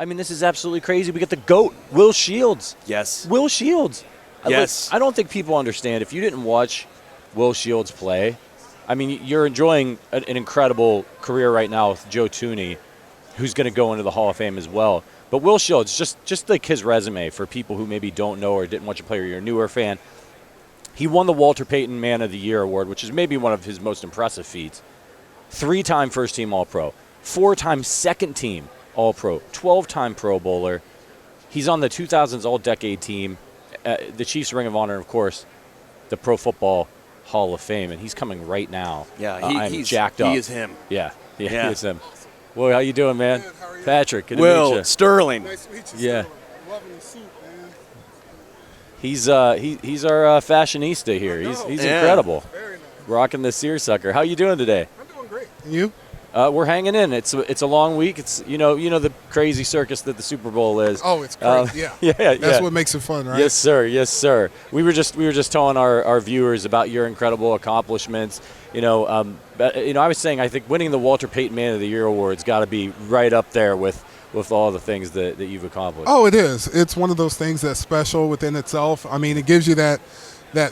I mean, this is absolutely crazy. We get the GOAT, Will Shields. Yes. Will Shields. Yes. I don't think people understand. If you didn't watch Will Shields play, I mean, you're enjoying an incredible career right now with Joe Thuney, who's going to go into the Hall of Fame as well. But Will Shields, just like his resume for people who maybe don't know or didn't watch him play or you're a newer fan, he won the Walter Payton Man of the Year award, which is maybe one of his most impressive feats. 3-time first-team All-Pro, 4-time second-team All-Pro, 12-time Pro Bowler. He's on the 2000s All-Decade team, the Chiefs Ring of Honor, of course, the Pro Football Hall of Fame, and he's coming right now. Yeah, he's jacked up. He is him. Yeah, he is him. Well, how you doing, man? Good, how are you? Patrick, good to Will meet you. Sterling. Nice to meet you, Yeah. Sterling. Loving the suit, man. He's our fashionista here. He's incredible. Very nice. Rocking the seersucker. How you doing today? I'm doing great. And you? We're hanging in. It's a long week. It's you know the crazy circus that the Super Bowl is. Oh, it's crazy. Yeah. That's what makes it fun, right? Yes, sir. Yes, sir. We were just telling our viewers about your incredible accomplishments. I was saying I think winning the Walter Payton Man of the Year award's got to be right up there with all the things that you've accomplished. Oh, it is. It's one of those things that's special within itself. I mean, it gives you that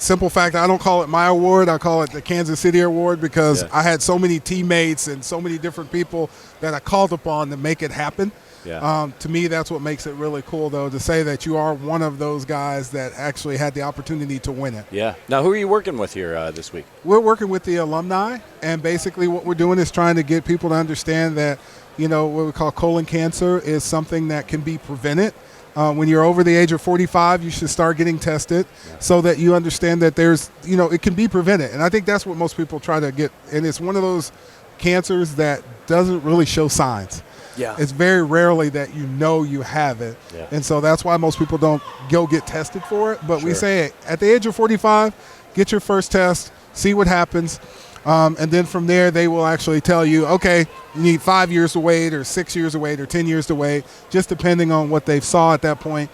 simple fact. I don't call it my award. I call it the Kansas City Award because I had so many teammates and so many different people that I called upon to make it happen. Yeah. To me, that's what makes it really cool, though, to say that you are one of those guys that actually had the opportunity to win it. Yeah. Now, who are you working with here this week? We're working with the alumni, and basically what we're doing is trying to get people to understand that, what we call colon cancer is something that can be prevented. When you're over the age of 45, you should start getting tested so that you understand that there's, it can be prevented. And I think that's what most people try to get. And it's one of those cancers that doesn't really show signs. Yeah. It's very rarely that you have it. Yeah. And so that's why most people don't go get tested for it. But we say at the age of 45, get your first test, see what happens. And then from there, they will actually tell you, okay, you need 5 years to wait or 6 years to wait or 10 years to wait, just depending on what they saw at that point.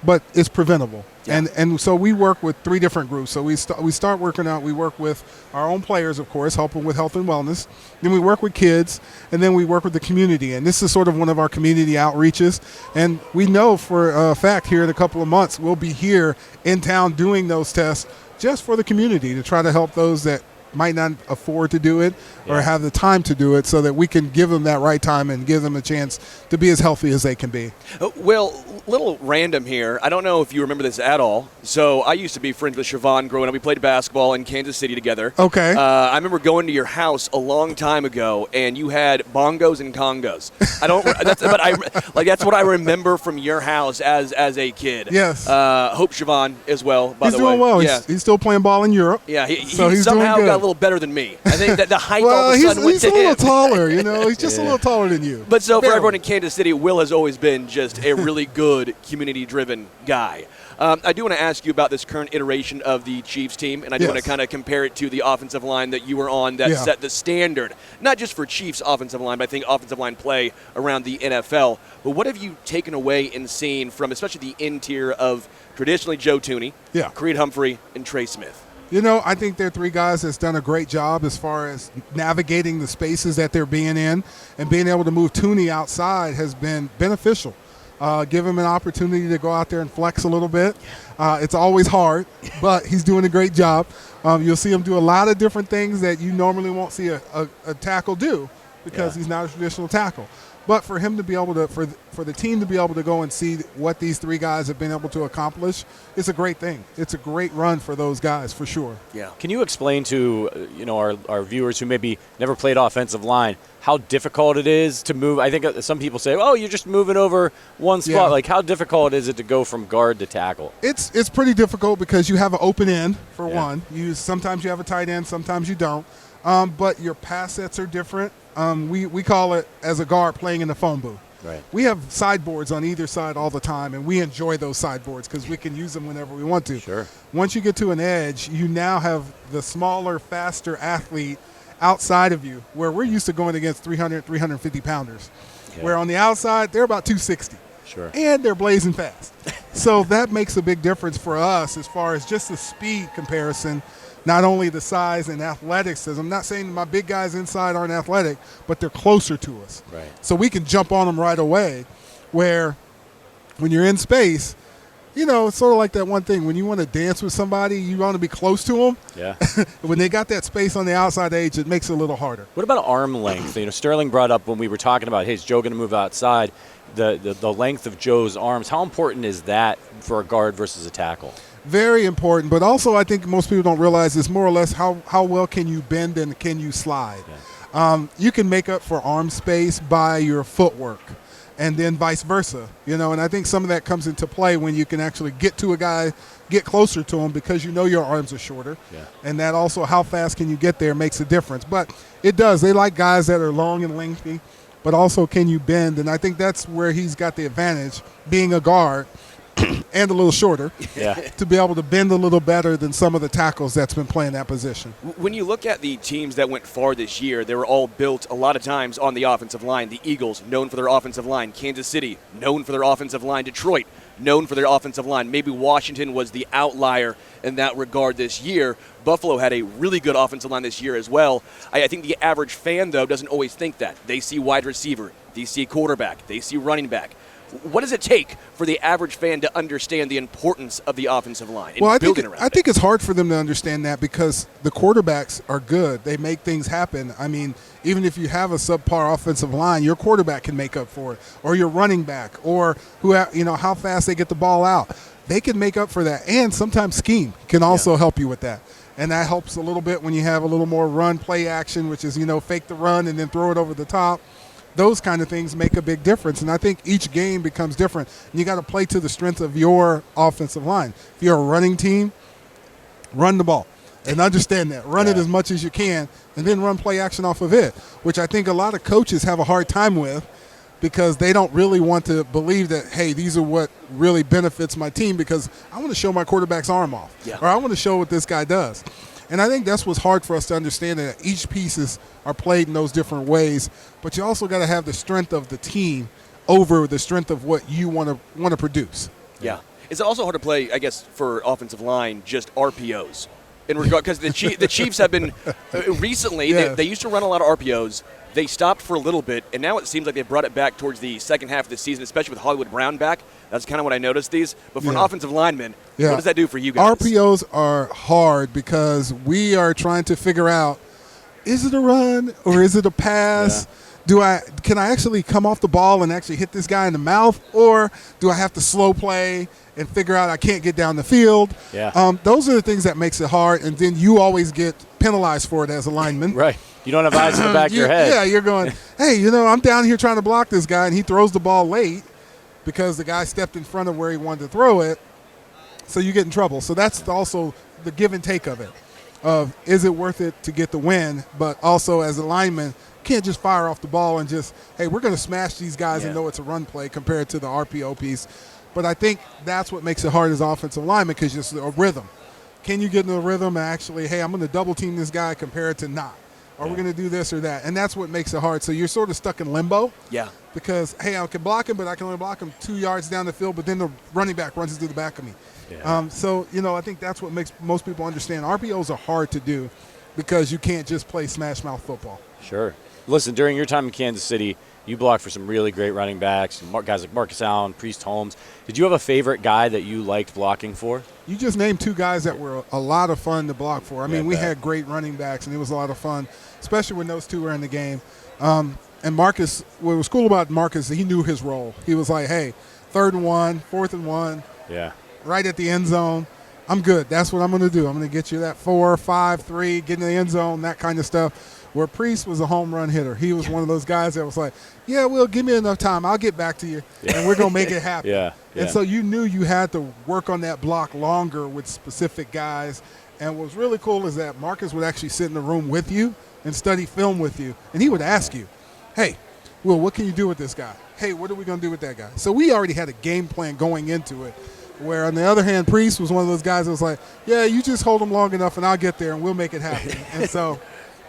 But it's preventable. Yeah. And so we work with 3 different groups. So we start working out. We work with our own players, of course, helping with health and wellness. Then we work with kids, and then we work with the community. And this is sort of one of our community outreaches. And we know for a fact here in a couple of months, we'll be here in town doing those tests just for the community to try to help those that might not afford to do it or have the time to do it so that we can give them that right time and give them a chance to be as healthy as they can be. Well, little random here. I don't know if you remember this at all. So I used to be friends with Siobhan growing up. We played basketball in Kansas City together. Okay. I remember going to your house a long time ago, and you had bongos and congos. That's what I remember from your house as a kid. Yes. Hope Siobhan as well. By he's the way, doing well. Yeah. He's still playing ball in Europe. Yeah. He he's somehow doing good. got a little better than me. I think that the height well, all of a sudden went he's to a little him. taller. He's just a little taller than you. But so for Barely. everyone in Kansas City, Will has always been just a really good community-driven guy. I do want to ask you about this current iteration of the Chiefs team, and I do want to kind of compare it to the offensive line that you were on that set the standard, not just for Chiefs offensive line, but I think offensive line play around the NFL. But what have you taken away and seen from especially the interior of traditionally Joe Thuney, Creed Humphrey, and Trey Smith? I think they're 3 guys that's done a great job as far as navigating the spaces that they're being in, and being able to move Thuney outside has been beneficial. Give him an opportunity to go out there and flex a little bit. It's always hard, but he's doing a great job. You'll see him do a lot of different things that you normally won't see a tackle do because he's not a traditional tackle. But for him to be able to, for the team to be able to go and see what these 3 guys have been able to accomplish, it's a great thing. It's a great run for those guys, for sure. Yeah. Can you explain to our viewers who maybe never played offensive line how difficult it is to move? I think some people say, "Oh, you're just moving over one spot." Yeah. Like, how difficult is it to go from guard to tackle? It's pretty difficult because you have an open end for one. Sometimes you have a tight end, sometimes you don't. But your pass sets are different. We call it, as a guard, playing in the phone booth. Right. We have sideboards on either side all the time, and we enjoy those sideboards because we can use them whenever we want to. Sure. Once you get to an edge, you now have the smaller, faster athlete outside of you, where we're used to going against 300, 350 pounders, where on the outside, they're about 260. Sure. And they're blazing fast. So that makes a big difference for us as far as just the speed comparison, not only the size and athleticism. I'm not saying my big guys inside aren't athletic, but they're closer to us. Right. So we can jump on them right away. where when you're in space, it's sort of like that one thing. When you want to dance with somebody, you want to be close to them. Yeah. When they got that space on the outside edge, it makes it a little harder. What about arm length? Sterling brought up when we were talking about, hey, is Joe going to move outside, the length of Joe's arms. How important is that for a guard versus a tackle? Very important, but also I think most people don't realize is more or less how well can you bend and can you slide. Yeah. You can make up for arm space by your footwork, and then vice versa, and I think some of that comes into play when you can actually get to a guy, get closer to him because your arms are shorter, and that also how fast can you get there makes a difference. But it does. They like guys that are long and lengthy, but also can you bend, and I think that's where he's got the advantage, being a guard and a little shorter, to be able to bend a little better than some of the tackles that's been playing that position. When you look at the teams that went far this year, they were all built a lot of times on the offensive line. The Eagles, known for their offensive line. Kansas City, known for their offensive line. Detroit, known for their offensive line. Maybe Washington was the outlier in that regard this year. Buffalo had a really good offensive line this year as well. I think the average fan, though, doesn't always think that. They see wide receiver, they see quarterback, they see running back. What does it take for the average fan to understand the importance of the offensive line? Well, I think it's hard for them to understand that because the quarterbacks are good. They make things happen. I mean, even if you have a subpar offensive line, your quarterback can make up for it, or your running back, or how fast they get the ball out. They can make up for that, and sometimes scheme can also help you with that. And that helps a little bit when you have a little more run play action, which is fake the run and then throw it over the top. Those kind of things make a big difference, and I think each game becomes different. And you got to play to the strength of your offensive line. If you're a running team, run the ball and understand that. Run it as much as you can, and then run play action off of it, which I think a lot of coaches have a hard time with because they don't really want to believe that, hey, these are what really benefits my team because I want to show my quarterback's arm off, or I want to show what this guy does. And I think that's what's hard for us to understand, that each pieces are played in those different ways. But you also got to have the strength of the team over the strength of what you want to produce. Yeah. It's also hard to play, I guess, for offensive line, just RPOs. In regard, because the Chiefs have been recently. They used to run a lot of RPOs. They stopped for a little bit, and now it seems like they brought it back towards the second half of the season, especially with Hollywood Brown back. That's kind of what I noticed these. But for an offensive lineman, what does that do for you guys? RPOs are hard because we are trying to figure out, is it a run or is it a pass? Can I actually come off the ball and actually hit this guy in the mouth, or do I have to slow play and figure out I can't get down the field? Those are the things that makes it hard, and then you always get penalized for it as a lineman. Right. You don't have eyes in the back of your head. Yeah, you're going, hey, I'm down here trying to block this guy, and he throws the ball late because the guy stepped in front of where he wanted to throw it, so you get in trouble. So that's also the give and take of it, of is it worth it to get the win, but also as a lineman, can't just fire off the ball and just, hey, we're going to smash these guys and know it's a run play compared to the RPO piece. But I think that's what makes it hard as offensive lineman, because it's a rhythm. Can you get in a rhythm and actually, hey, I'm going to double team this guy compared to not? Or we're going to do this or that. And that's what makes it hard. So you're sort of stuck in limbo. Yeah. Because, hey, I can block him, but I can only block him 2 yards down the field, but then the running back runs into the back of me. Yeah. So, I think that's what makes most people understand. RPOs are hard to do because you can't just play smash mouth football. Sure. Listen, during your time in Kansas City, you blocked for some really great running backs, guys like Marcus Allen, Priest Holmes. Did you have a favorite guy that you liked blocking for? You just named two guys that were a lot of fun to block for. I mean, we had great running backs, and it was a lot of fun, especially when those two were in the game. And Marcus, what was cool about Marcus, he knew his role. He was like, hey, 3rd and 1, 4th and 1, right at the end zone. I'm good. That's what I'm going to do. I'm going to get you that 4, 5, 3, get in the end zone, that kind of stuff. Where Priest was a home run hitter. He was one of those guys that was like, Will, give me enough time. I'll get back to you, and we're going to make it happen. And so you knew you had to work on that block longer with specific guys. And what was really cool is that Marcus would actually sit in the room with you and study film with you. And he would ask you, hey, Will, what can you do with this guy? Hey, what are we going to do with that guy? So we already had a game plan going into it. Where, on the other hand, Priest was one of those guys that was like, you just hold him long enough, and I'll get there, and we'll make it happen. And so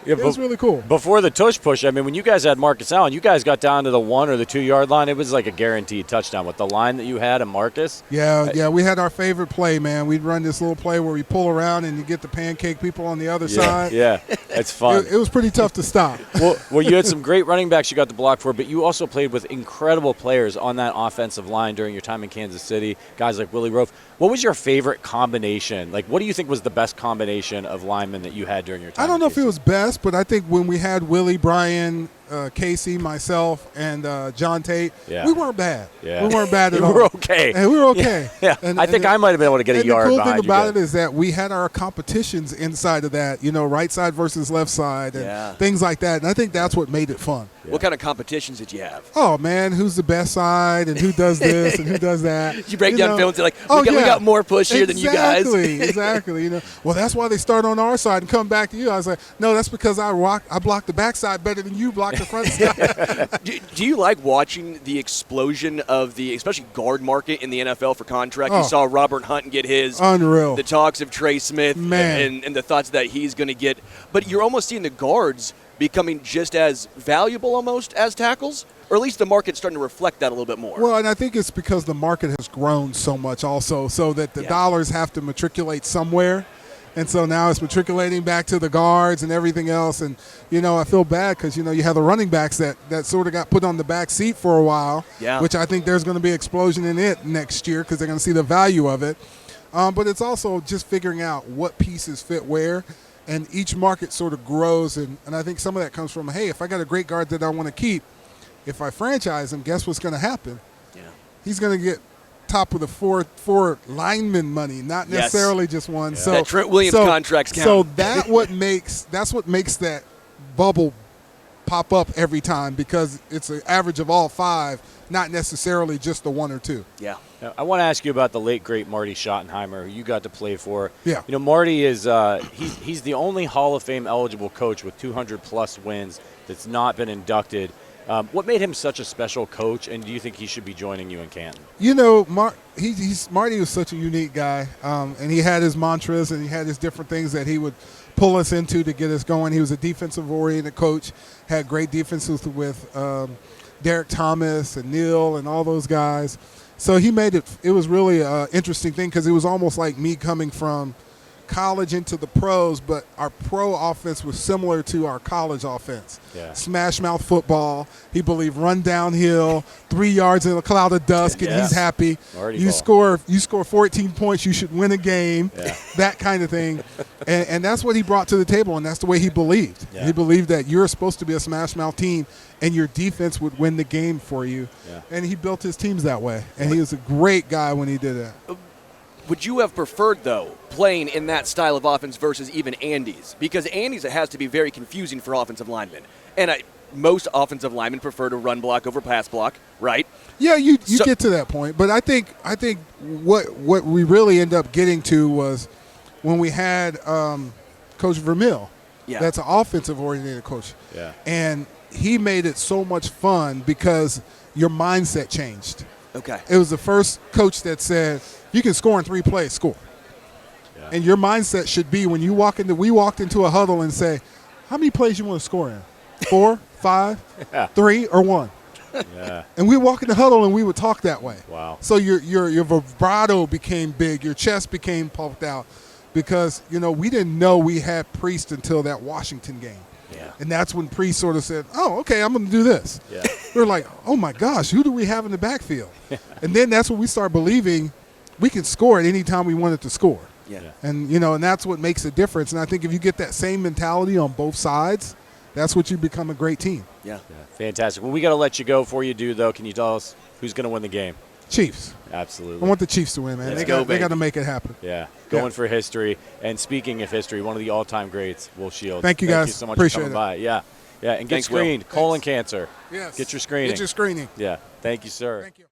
It was really cool. Before the tush push, I mean, when you guys had Marcus Allen, you guys got down to the 1 or the 2 yard line. It was like a guaranteed touchdown with the line that you had and Marcus. Yeah, we had our favorite play, man. We'd run this little play where we pull around and you get the pancake people on the other side. Yeah, it's fun. It was pretty tough to stop. Well, you had some great running backs you got the block for, but you also played with incredible players on that offensive line during your time in Kansas City, guys like Willie Roaf. What was your favorite combination? Like, what do you think was the best combination of linemen that you had during your time? I don't know if it was best, but I think when we had Willie, Brian, Casey, myself, and John Tate, we weren't bad. Yeah. We weren't bad at all. We were okay. And we were okay. Yeah. I think I might have been able to get a yard behind you. The cool thing about it is that we had our competitions inside of that, right side versus left side and things like that. And I think that's what made it fun. Yeah. What kind of competitions did you have? Oh, man, who's the best side and who does this and who does that. You break down film and say, like, we got more push here than you guys. Exactly. Well, that's why they start on our side and come back to you. I was like, no, that's because I blocked the backside better than you blocked the front side. Do you like watching the explosion of the, especially guard market in the NFL for contract? You saw Robert Hunt get his. Unreal. The talks of Trey Smith and the thoughts that he's going to get. But you're almost seeing the guards becoming just as valuable almost as tackles, or at least the market's starting to reflect that a little bit more. Well, and I think it's because the market has grown so much also, so that the dollars have to matriculate somewhere. And so now it's matriculating back to the guards and everything else. And, I feel bad because, you have the running backs that sort of got put on the back seat for a while, which I think there's going to be an explosion in it next year because they're going to see the value of it. But it's also just figuring out what pieces fit where. And each market sort of grows. And I think some of that comes from, hey, if I got a great guard that I want to keep, if I franchise him, guess what's going to happen? Yeah. He's going to get top of the four lineman money, not necessarily just one. Yeah. So that Trent Williams contracts count. So that's what makes that bubble pop up every time because it's an average of all 5, not necessarily just the 1 or 2. Yeah. Now, I want to ask you about the late great Marty Schottenheimer, who you got to play for. Yeah. Marty is he's the only Hall of Fame eligible coach with 200 plus wins that's not been inducted. What made him such a special coach, and do you think he should be joining you in Canton? Marty was such a unique guy, and he had his mantras and he had his different things that he would pull us into to get us going. He was a defensive-oriented coach, had great defenses with Derek Thomas and Neil and all those guys. So he made it was really an interesting thing because it was almost like me coming from college into the pros, but our pro offense was similar to our college offense. Yeah. Smash mouth football. He believed run downhill, 3 yards in a cloud of dust, and he's happy. You score 14 points, you should win a game. Yeah. That kind of thing. and that's what he brought to the table, and that's the way he believed. Yeah. He believed that you're supposed to be a smash mouth team, and your defense would win the game for you. Yeah. And he built his teams that way, and he was a great guy when he did that. Would you have preferred, though, playing in that style of offense versus even Andy's? Because Andy's, it has to be very confusing for offensive linemen. And most offensive linemen prefer to run block over pass block, right? Yeah, you get to that point. But I think what we really end up getting to was when we had Coach Vermeil. Yeah. That's an offensive-oriented coach. Yeah. And he made it so much fun because your mindset changed. Okay. It was the first coach that said, you can score in 3 plays, score. Yeah. And your mindset should be when we walked into a huddle and say, how many plays you want to score in? 4, 5, 3, or 1? Yeah. And we walk in the huddle and we would talk that way. Wow. So your vibrato became big, your chest became puffed out because, we didn't know we had Priest until that Washington game. Yeah. And that's when Priest sort of said, oh, okay, I'm going to do this. Yeah. We're like, oh, my gosh, who do we have in the backfield? And then that's when we start believing we can score at any time we wanted to score. Yeah. And, and that's what makes a difference. And I think if you get that same mentality on both sides, that's what you become a great team. Yeah. Fantastic. Well, we got to let you go before you do, though. Can you tell us who's going to win the game? Chiefs. Absolutely. I want the Chiefs to win, man. They got to make it happen. Yeah. Going for history. And speaking of history, one of the all-time greats, Will Shields. Thank you, guys. Thank you so much Appreciate for coming by. Yeah. Yeah, and get screened. Colon cancer. Yes. Get your screening. Get your screening. Yeah. Thank you, sir. Thank you.